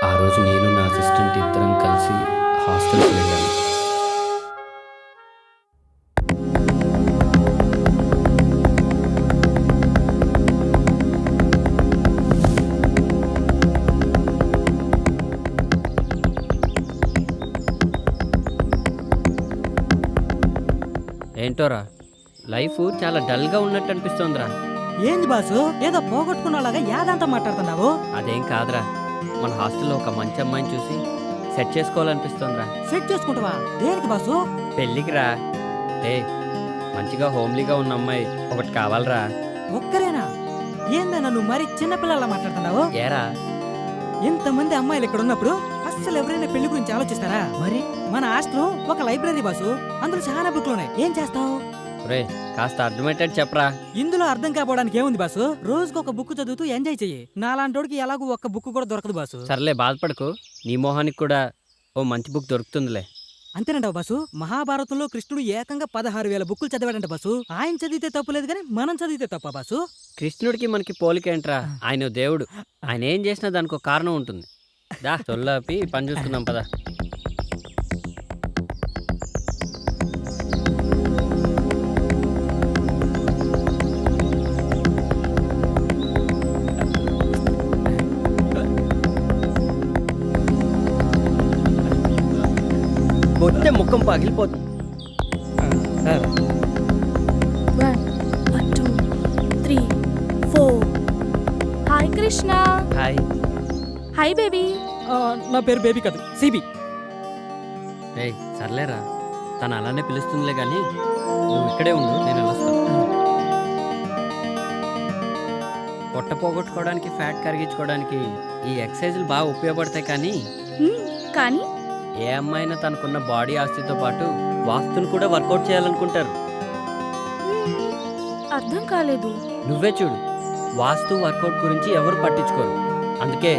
ఆ రోజు నేను నా అసిస్టెంట్ ఇద్దరం కలిసి హాస్టల్కి వెళ్ళాను. ఏంటోరా లైఫ్ చాలా డల్గా ఉన్నట్టు అనిపిస్తోందిరా. ఏంది బాసు ఏదో పోగొట్టుకున్నలాగా యాదంతా మాట్లాడుతున్నావు? అదేం కాదురా, మన హాస్టల్లో ఒక మంచి అమ్మాయిని చూసి సెట్ చేసుకోవాలనిపిస్తోందిరా. సెట్ చేసుకుంటావా? దేనికి బాసు? పెళ్ళికి రా. మంచిగా హోమ్లీగా ఉన్న అమ్మాయి ఒకటి కావాలరా. ఒక్కరేనా? ఏందన్నా నువ్వు మరి చిన్నపిల్లలా మాట్లాడుతున్నావు? ఏరా ఇంతమంది అమ్మాయిలు ఇక్కడ ఉన్నప్పుడు అస్సలు ఎవరైనా పెళ్లి గురించి ఆలోచిస్తారా? మరి మన హాస్టల్ ఒక లైబ్రరీ బాసు, అందులో చాలా బుక్లు ఉన్నాయి. ఏం చేస్తావు? రే కాస్త అర్థమయ్యేటట్టు చెప్పరా. ఇందులో అర్థం కాపోవడానికి ఏముంది బాసు? రోజుకు ఒక బుక్ చదువుతూ ఎంజాయ్ చెయ్యి. నాలాంటోడికి ఎలాగూ ఒక్క బుక్ కూడా దొరకదు బాసు. సర్లే బాధపడకు, నీ మొహానికి కూడా ఓ మంచి బుక్ దొరుకుతుందిలే. అంతేనంటావు బాసు? మహాభారతంలో కృష్ణుడు ఏకంగా 16,000 బుక్కులు చదివాడంట బాసు. ఆయన చదివితే తప్పు లేదు కానీ మనం చదివితే తప్ప బాసు? కృష్ణుడికి మనకి పోలికేంట్రా, ఆయన దేవుడు. ఆయన ఏం చేసినా దానికి ఒక కారణం ఉంటుంది. దా తొల్లాపి పని చూసుకుందాం పదా. కొట్టే ముఖం పగిలిపోతుంది. 1 2 3 4. Hi Krishna. Hi. Hi baby. నా పేరు బేబీ కాదు, సిబి. రే సర్లేరా, తను అలానే పిలుస్తుందిలే కానీ నువ్వు ఇక్కడే ఉండు, నేను వెళ్ళొస్తాను. పొట్ట పోగొట్టుకోవడానికి ఫ్యాట్ కరిగించుకోవడానికి ఈ ఎక్సర్సైజులు బాగా ఉపయోగపడతాయి. కానీ కానీ ఏ అమ్మాయినా తనకున్న బాడీ ఆస్తితో పాటు వాస్తును కూడా వర్కౌట్ చేయాలనుకుంటారు. అర్థం కాలేదు. నువ్వే చూడు, వాస్తు వర్కౌట్ గురించి ఎవరు పట్టించుకోరు. అందుకే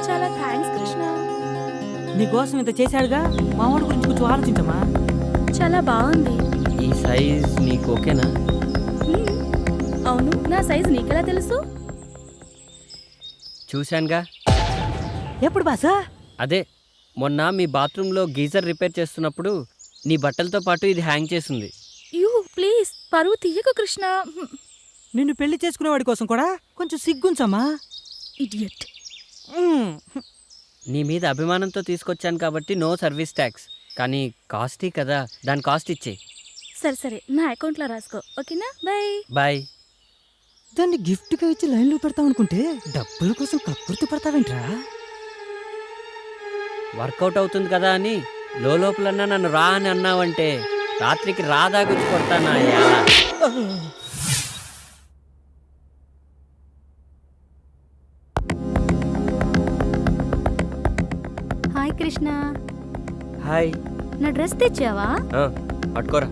చాలా థ్యాంక్స్ కృష్ణ. నీకోసం ఇంత చేశాడుగా, మావాడి గురించి కొంచెం ఆలోచించమ్మా. చాలా బాగుంది. ఈ సైజ్ నీకు ఓకేనా? మ్మ్. అవును, నా సైజ్ నీకెలా తెలుసు? చూశానుగా. ఎప్పుడు బాసా? అదే మొన్న మీ బాత్రూంలో గీజర్ రిపేర్ చేస్తున్నప్పుడు నీ బట్టలతో పాటు ఇది హ్యాంగ్ చేసింది. యూ ప్లీజ్ పరువు తీయకు కృష్ణ. నిన్ను పెళ్లి చేసుకునేవాడి కోసం కూడా కొంచెం సిగ్గుంచమ్మా. ఇడియట్. నీ మీద అభిమానంతో తీసుకొచ్చాను కాబట్టి నో సర్వీస్ ట్యాక్స్. కానీ కాస్టీ కదా, దాని కాస్ట్ ఇచ్చే. సరే సరే, నా అకౌంట్లో రాసుకో, ఓకేనా? Bye bye. దాన్ని గిఫ్ట్గా ఇచ్చి లైన్లో పెడతావు అనుకుంటే డబ్బుల కోసం కక్కుర్తి పడతావేంట్రా? వర్కౌట్ అవుతుంది కదా అని లోపలన్నా నన్ను రా అని అన్నావంటే రాత్రికి రాదాగుచ్చి కొడతానా? హాయ్ కృష్ణ. హాయ్. నా డ్రెస్ తెచ్చావా? పట్టుకోరా.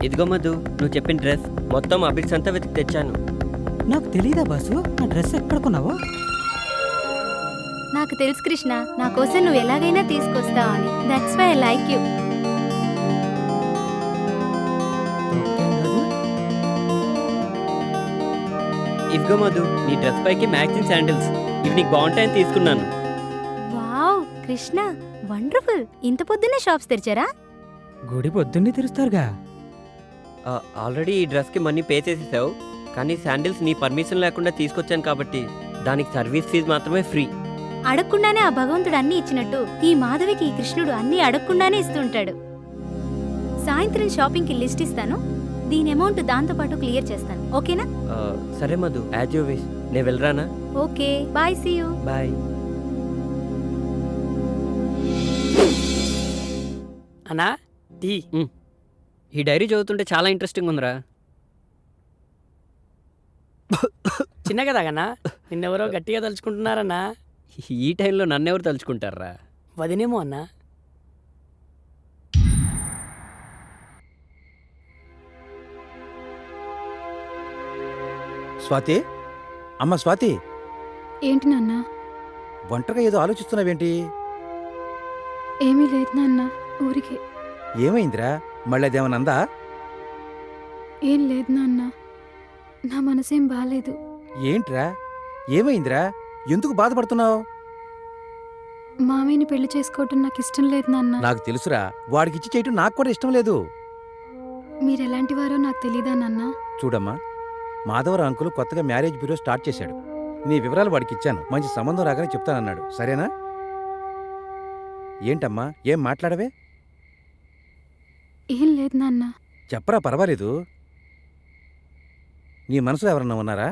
ఇదిగో మధు, నువ్వు చెప్పిన డ్రెస్ మొత్తం అబిడ్స్ అంతా వెతికి తెచ్చాను. నాకు తెలీదా బాసు నా డ్రెస్ ఎక్కడ కొన్నావో? నాకు తెలుసు కృష్ణ, నా కోసం నువ్వు ఎలాగైనా తీసుకొస్తావు అని. That's why I like you. ఇదిగో మధు, నీ డ్రెస్ పైకి మ్యాచింగ్ శాండిల్స్. ఇవి నీకు బాగుంటాయని తీసుకున్నాను. Wow Krishna, wonderful. ఇంత పొద్దున్నే షాప్స్ తెరిచారా? గుడి పొద్దున్నే తెరుస్తారుగా. ఆల్రెడీ ఈ డ్రెస్కి మనీ పే చేసేసావు, కానీ శాండిల్స్ నీ పర్మిషన్ లేకుండా తీసుకొచ్చాను కాబట్టి దానికి సర్వీస్ ఫీజు మాత్రమే ఫ్రీ. అడగకుండానే ఆ భగవంతుడు అన్ని ఇచ్చినట్టు ఈ మాధవికి ఈ కృష్ణుడు అన్ని అడగకుండానే ఇస్తుంటాడు. సాయంత్రం షాపింగ్కి లిస్ట్ ఇస్తాను, దీని అమౌంట్ దాంతో పాటు క్లియర్ చేస్తాను, ఓకేనా? సరే మధు, యాజ్ యూ విష్. నేను వెళ్ళరానా? Okay bye, see you. Bye. అన్నా టీ. ఈ డైరీ చదువుతుంటే చాలా ఇంట్రెస్టింగ్ ఉందిరా. చిన్నగా తాగన్నా, నిన్నెవరో గట్టిగా తలుచుకుంటున్నారన్నా. ఈ టైంలో నన్నెవరు తలుచుకుంటారా? వదినేమో అన్నా. స్వాతి, అమ్మ స్వాతి, ఏంటి నాన్న? ఒంటరిగా ఏదో ఆలోచిస్తున్నావేంటి? ఏమీ లేదు నాన్న, ఊరికే. ఏమైందిరా? మళ్ళీ అదేమన్నా అందా? ఏం లేదు నాన్న, నా మనసేం బాలేదు. ఏంట్రా ఏమైందిరా? ఎందుకు బాధపడుతున్నావు? మామయ్యని పెళ్లి చేసుకోవటం నాకు ఇష్టం లేదు నాన్న. నాకు తెలుసురా, వాడికిచ్చి చేయటం నాకు కూడా ఇష్టం లేదు. మీరు ఎలాంటి వారో నాకు తెలీదా నాన్న? చూడమ్మా, మాధవరావు అంకుల్ కొత్తగా మ్యారేజ్ బ్యూరో స్టార్ట్ చేశాడు. నీ వివరాలు వాడికి ఇచ్చాను. మంచి సంబంధం రాగానే చెప్తానన్నాడు. సరేనా? ఏంటమ్మా, ఏం మాట్లాడవే? ఏం లేదు నాన్న. చెప్పరా, పర్వాలేదు. నీ మనసులో ఎవరన్నా ఉన్నారా?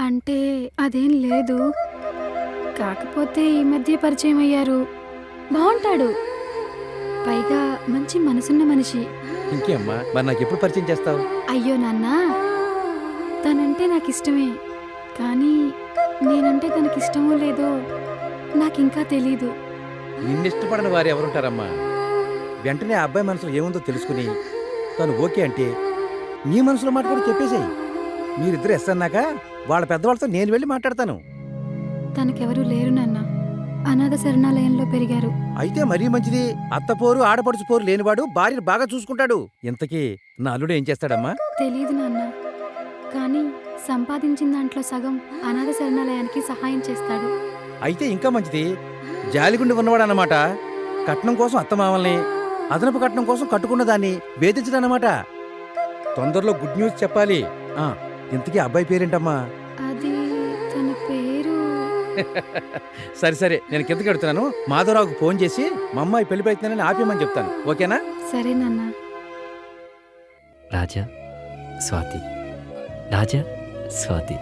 అంటే అదేం లేదు. కాకపోతే ఈ మధ్య పరిచయం అయ్యారు. బాగుంటాడు, పైగా మంచి మనసున్న మనిషి. ఇంకేమ్మా, మరి నాకు ఎప్పుడు పరిచయం చేస్తావు? అయ్యో నాన్న, తనంటే నాకు ఇష్టమే, కానీ నేనంటే తనకి ఇష్టమో లేదో నాకింకా తెలీదు. నిన్నిష్టపడని వారు ఎవరుంటారమ్మా? వెంటనే ఆ అబ్బాయి మనసులో ఏముందో తెలుసుకుని తను ఓకే అంటే నీ మనసులో మాట కూడా చెప్పేసేయి. మీరిద్దరు ఎస్ అన్నాక వాళ్ళ పెద్దవాళ్ళతో నేను వెళ్ళి మాట్లాడతాను. తనకెవరూ లేరు నాన్న. అనాథ శరణాలయంలో పెరిగారు. అయితే మరీ మంచిది. అత్తపోరు ఆడపడుచు పోరు లేనివాడు భార్యను బాగా చూసుకుంటాడు. ఇంతకీ నా అల్లుడు ఏం చేస్తాడమ్మా? తెలీదు నాన్న, కానీ సంపాదించిన దాంట్లో సగం అనాథ శరణాలయానికి సహాయం చేస్తాడు. అయితే ఇంకా మంచిది. జాలిగుండి ఉన్నవాడు అన్నమాట. కట్నం కోసం అత్తమామల్ని, అదనపు కట్నం కోసం కట్టుకున్న దాన్ని వేధించడన్నమాట. తొందరలో గుడ్ న్యూస్ చెప్పాలి. ఇంతకీ అబ్బాయి పేరేంటమ్మా? అది తన పేరు సరే సరే, నేను కిందకి వెళ్తున్నాను. మాధవరావుకు ఫోన్ చేసి మా అమ్మాయి పెళ్లి ప్రయత్నాన్ని ఆపేయమని చెప్తాను. ఓకేనా? సరే నాన్న. రాజా, స్వాతి. రాజా, స్వాతి.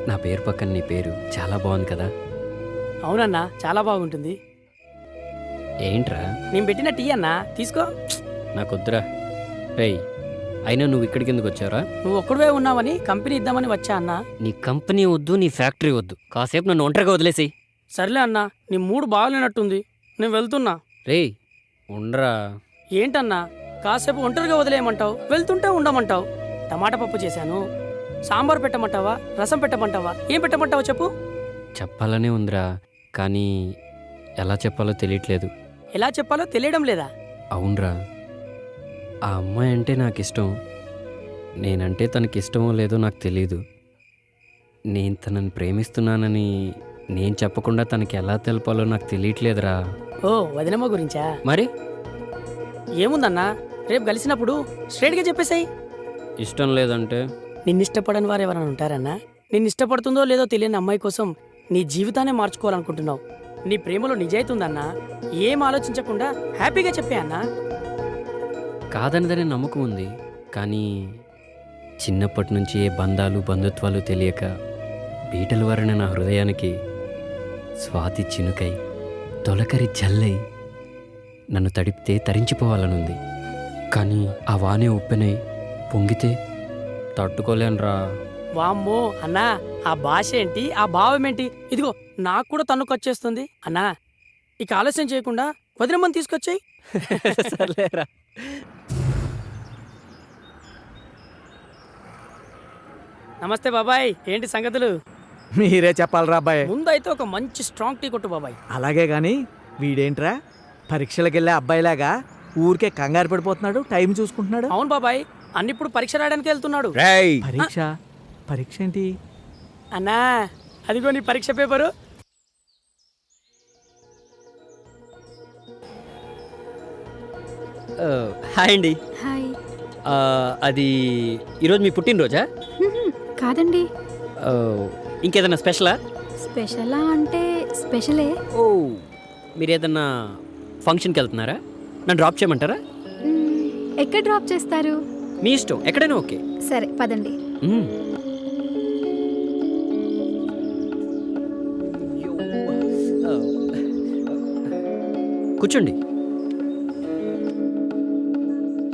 నా పేరు పక్కన నీ పేరు చాలా బాగుంది కదా? అవునన్నా, చాలా బాగుంటుంది. ఏంట్రా? నేను పెట్టిన టీ అన్నా, తీసుకో. నాకొద్దురా. రేయ్, అయినా నువ్వు ఇక్కడికి ఎందుకు వచ్చావురా? నువ్వు ఒక్కడివే ఉన్నావని కంపెనీ ఇద్దామని వచ్చా అన్నా. నీ కంపెనీ వద్దు, నీ ఫ్యాక్టరీ వద్దు. కాసేపు నన్ను ఒంటరిగా వదిలేసి. సర్లే అన్నా, నీ మూడు బాగాలేనట్టుంది, నేను వెళ్తున్నా. రేయ్, ఉండరా. ఏంటన్నా, కాసేపు ఒంటరిగా వదిలేయమంటావు, వెళ్తుంటే ఉండమంటావు. టమాటా పప్పు చేశాను. సాంబార్ పెట్టమంటావా, రసం పెట్టమంటావా, ఏం పెట్టమంటావా చెప్పు. చెప్పాలనే ఉందిరా, కానీ ఎలా చెప్పాలో తెలియట్లేదు. ఎలా చెప్పాలో తెలియడం లేదా? అవునరా, ఆ అమ్మాయి అంటే నాకు ఇష్టం. నేనంటే తనకి ఇష్టమో లేదో నాకు తెలీదు. నేను తనని ప్రేమిస్తున్నానని నేను చెప్పకుండా తనకి ఎలా తెలపాలో నాకు తెలియట్లేదురా. ఓ, వదినమ్మ గురించా? మరి ఏముందన్నా, రేపు కలిసినప్పుడు స్ట్రైట్గా చెప్పేసాయి. ఇష్టం లేదంటే? నిన్నిష్టపడని వారు ఎవరైనా ఉంటారన్నా? నిన్నిష్టపడుతుందో లేదో తెలియని అమ్మాయి కోసం నీ జీవితాన్ని మార్చుకోవాలనుకుంటున్నావు. నీ ప్రేమలో నిజాయితీ ఉందన్నా. ఏం ఆలోచించకుండా హ్యాపీగా చెప్పే అన్నా. కాదనదనే నమ్మకం ఉంది, కానీ చిన్నప్పటి నుంచి ఏ బంధాలు బంధుత్వాలు తెలియక బీటల వారిన నా హృదయానికి స్వాతి చినుకై తొలకరి జల్లై నన్ను తడిపితే తరించిపోవాలనుంది. కానీ ఆ వానే ఉప్పెనై పొంగితే తట్టుకోలేనురా. వామ్మో అన్నా, ఆ భాష ఏంటి, ఆ భావం ఏంటి? ఇదిగో నాకు కూడా తన్నుకొచ్చేస్తుంది అన్నా. ఇక ఆలస్యం చేయకుండా వదినమ్మని తీసుకొచ్చాయి. సర్లేరా. నమస్తే బాబాయ్, ఏంటి సంగతులు? మీరే చెప్పాలరా అబ్బాయి. ముందైతే ఒక మంచి స్ట్రాంగ్ టీ కొట్టు బాబాయ్. అలాగే గాని వీడేంట్రా పరీక్షలకెళ్ళే అబ్బాయిలాగా ఊరికే కంగారు పడిపోతున్నాడు, టైం చూసుకుంటున్నాడు. అవును బాబాయ్, అన్నిప్పుడు పరీక్ష రాయడానికి వెళ్తున్నాడు. పరీక్ష? పరీక్ష ఏంటి అన్నా? అదిగో నీ పరీక్ష పేపరు. హాయ్ అండి. హాయ్. అది ఈరోజు మీ పుట్టినరోజా? కాదండి. ఇంకేదన్నా స్పెషలా? స్పెషలా అంటే స్పెషలే. ఓ, మీరు ఏదన్నా ఫంక్షన్కి వెళ్తున్నారా? నన్ను డ్రాప్ చేయమంటారా? ఎక్కడ డ్రాప్ చేస్తారు? మీ ఇష్టం, ఎక్కడైనా ఓకే. సరే పదండి. కూర్చోండి,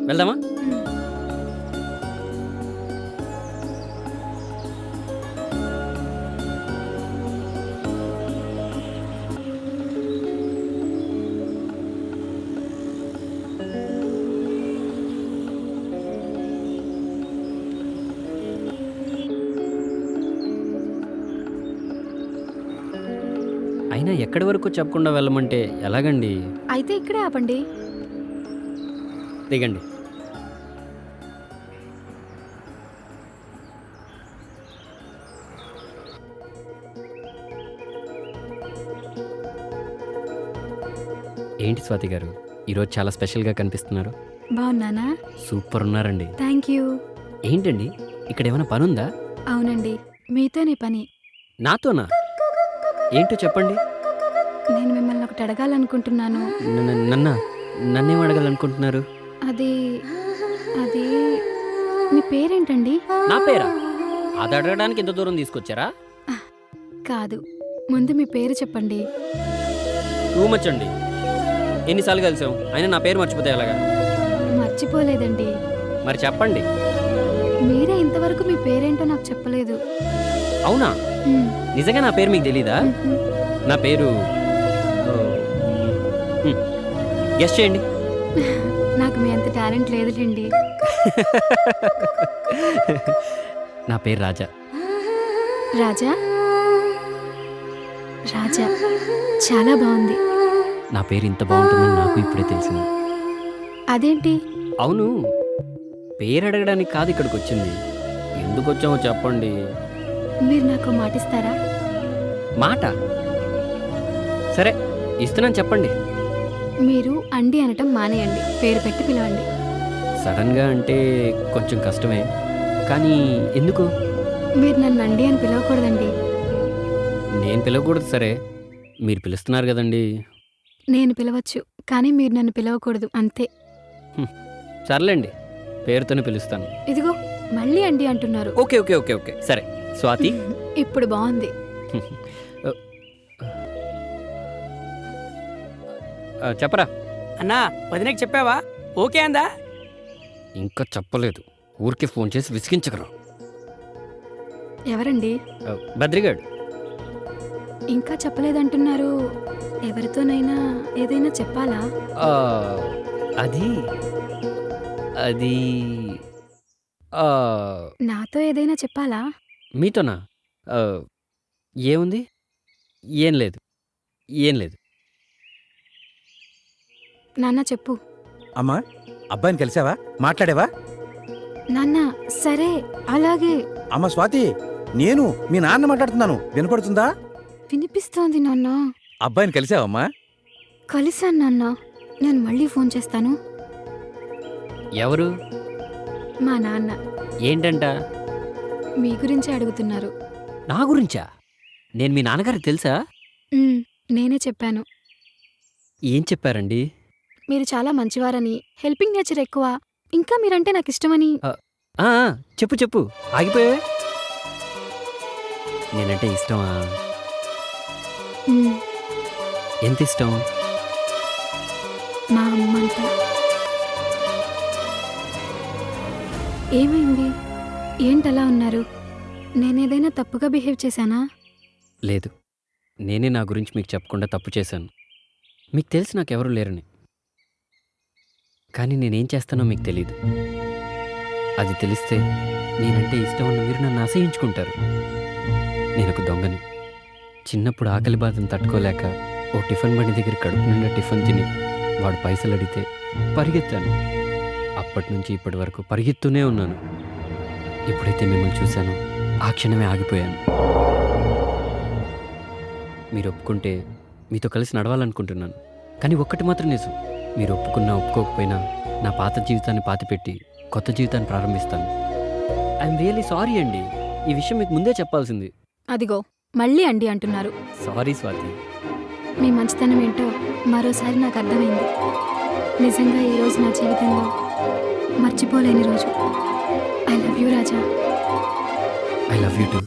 వెళ్దామా? అయినా ఎక్కడి వరకు చెప్పకుండా వెళ్ళమంటే ఎలాగండి? అయితే ఇక్కడే ఆపండి. దిగండి. ఏంటి స్వాతి గారు ఈరోజు చాలా స్పెషల్గా కనిపిస్తున్నారు. బాగున్నానా? సూపర్ ఉన్నారండి. Thank you. ఏంటండి ఇక్కడ ఏమైనా పని ఉందా? అవునండి, మీతోనే పని. నాతోనా? ఏంటో చెప్పండి. నేను మిమ్మల్ని ఒకటి అడగాలనుకుంటున్నాను. నన్నేం అడగాలనుకుంటున్నారు? అది అది మీ పేరేంటండి? నా పేరా? అది అడగడానికి ఇంత దూరం తీసుకొచ్చారా? కాదు, ముందు మీ పేరు చెప్పండి. టూ మచ్ అండి. ఎన్నిసార్లు కలిసాం అయినా నా పేరు మర్చిపోతే ఎలాగా? మర్చిపోలేదండి. మరి చెప్పండి. మీరే ఇంతవరకు మీ పేరేంటో నాకు చెప్పలేదు. అవునా? మ్, నిజంగా నా పేరు మీకు తెలీదా? మ్హూ. నా పేరు గెస్ట్ చేయండి. నాకు మీ అంత టాలెంట్ లేదులేండి. నా పేరు రాజా. రాజా? రాజా చాలా బాగుంది. నా పేరు ఇంత బాగుంటుందని నాకు ఇప్పుడే తెలిసింది. అదేంటి? అవును, పేరు అడగడానికి కాదు ఇక్కడికి వచ్చింది. ఎందుకు వచ్చామో చెప్పండి. మీరు నాకు మాటిస్తారా? మాట సరే ఇస్తున్నాను, చెప్పండి. మీరు అండి అనటం మానేయండి, పేరు పెట్టి పిలవండి. సడన్గా అంటే కొంచెం కష్టమే, కానీ ఎందుకు? మీరు నన్ను అండి అని పిలవకూడదండి. నేను పిలవకూడదు సరే, మీరు పిలుస్తున్నారు కదండి. నేను పిలవచ్చు, కానీ మీరు నన్ను పిలవకూడదు, అంతే. సర్లేండి, పేరుతోనే పిలుస్తాను. ఇదిగో మళ్ళీ అండి అంటున్నారు. ఓకే ఓకే ఓకే ఓకే సరే. స్వాతి. ఇప్పుడు బాగుంది. చెప్పరా. అన్నా వదినకి చెప్పావా? ఓకే అందా? ఇంకా చెప్పలేదు, ఊరికే ఫోన్ చేసి విసిగించగలరు. ఎవరండి? బద్రిగాడు. ఇంకా చెప్పలేదంటున్నారు. ఎవరితోనైనా ఏదైనా చెప్పాలా? అది అది ఆ, నాతో ఏదైనా చెప్పాలా? మీతోనా? ఏముంది? ఏం లేదు, ఏం లేదు. నాన్న చెప్పు. అమ్మా, అబ్బాయిని కలిసావా? మాట్లాడేవా? నాన్న సరే అలాగే. అమ్మ స్వాతి, నేను మీ నాన్న మాట్లాడుతున్నాను, వినపడుతుందా? వినిపిస్తోంది నాన్న. అబ్బాయిని కలిసావమ్మా? కలిశాను నాన్న. నేను మళ్ళీ ఫోన్ చేస్తాను. ఎవరు? మా నాన్న ఏంటంట? మీ గురించే అడుగుతున్నారు. నా గురించా? నేను మీ నాన్నగారికి తెలుసా? ఉమ్, నేనే చెప్పాను. ఏం చెప్పారండి? మీరు చాలా మంచివారని, హెల్పింగ్ నేచర్ ఎక్కువ, ఇంకా మీరంటే నాకు ఇష్టమని. చెప్పు చెప్పు, ఆగిపోయావే. నేనంటే ఇష్టమా? ఉమ్, ఎంత ఇష్టం? మా అమ్మంతా. ఏమైంది? ఏంటలా ఉన్నారు? నేనేదైనా తప్పుగా బిహేవ్ చేశానా? లేదు, నేనే నా గురించి మీకు చెప్పకుండా తప్పు చేశాను. మీకు తెలిసి నాకెవరూ లేరని. కానీ నేనేం చేస్తానో మీకు తెలీదు. అది తెలిస్తే నేనంటే ఇష్టం ఉన్న మీరు నన్ను అసహించుకుంటారు. నేనొక దొంగని. చిన్నప్పుడు ఆకలి బాధను తట్టుకోలేక ఓ టిఫిన్ బండి దగ్గర కడుపు నిండా టిఫిన్ తిని వాడు పైసలు అడిగితే పరిగెత్తాను. అప్పటి నుంచి ఇప్పటి వరకు పరిగెత్తూనే ఉన్నాను. ఎప్పుడైతే మిమ్మల్ని చూశానో ఆ క్షణమే ఆగిపోయాను. మీరు ఒప్పుకుంటే మీతో కలిసి నడవాలనుకుంటున్నాను. కానీ ఒక్కటి మాత్రం నిజం, మీరు ఒప్పుకున్నా ఒప్పుకోకపోయినా నా పాత జీవితాన్ని పాతిపెట్టి కొత్త జీవితాన్ని ప్రారంభిస్తాను. ఐఎమ్ రియల్లీ సారీ అండి, ఈ విషయం మీకు ముందే చెప్పాల్సింది. అదిగో మళ్ళీ అండి అంటున్నారు. సారీ స్వాతి. మీ మంచితనం ఏంటో మరోసారి నాకు అర్థమైంది. నిజంగా ఈరోజు నా జీవితంలో మర్చిపోలేని రోజు. I love you Raja. I love you two.